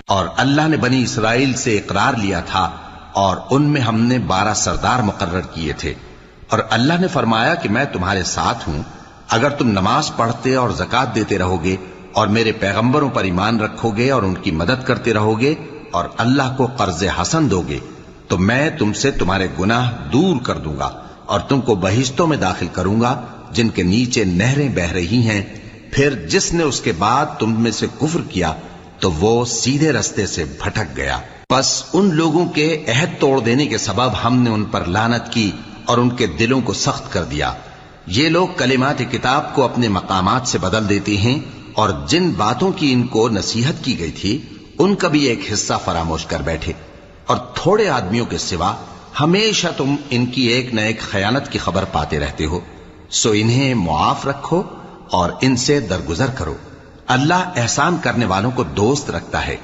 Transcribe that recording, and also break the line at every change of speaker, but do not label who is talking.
اور اللہ نے بنی اسرائیل سے اقرار لیا تھا اور ان میں ہم نے 12 سردار مقرر کیے تھے، اور اللہ نے فرمایا کہ میں تمہارے ساتھ ہوں اگر تم نماز پڑھتے اور زکوٰۃ دیتے رہو گے اور میرے پیغمبروں پر ایمان رکھو گے اور ان کی مدد کرتے رہو گے اور اللہ کو قرض حسن دو گے تو میں تم سے تمہارے گناہ دور کر دوں گا اور تم کو بہشتوں میں داخل کروں گا جن کے نیچے نہریں بہ رہی ہیں۔ پھر جس نے اس کے بعد تم میں سے کفر کیا تو وہ سیدھے رستے سے بھٹک گیا۔ پس ان لوگوں کے عہد توڑ دینے کے سبب ہم نے ان پر لعنت کی اور ان کے دلوں کو سخت کر دیا۔ یہ لوگ کلمات کتاب کو اپنے مقامات سے بدل دیتے ہیں اور جن باتوں کی ان کو نصیحت کی گئی تھی ان کا بھی ایک حصہ فراموش کر بیٹھے، اور تھوڑے آدمیوں کے سوا ہمیشہ تم ان کی ایک نہ ایک خیانت کی خبر پاتے رہتے ہو، سو انہیں معاف رکھو اور ان سے درگزر کرو۔ اللہ احسان کرنے والوں کو دوست رکھتا ہے۔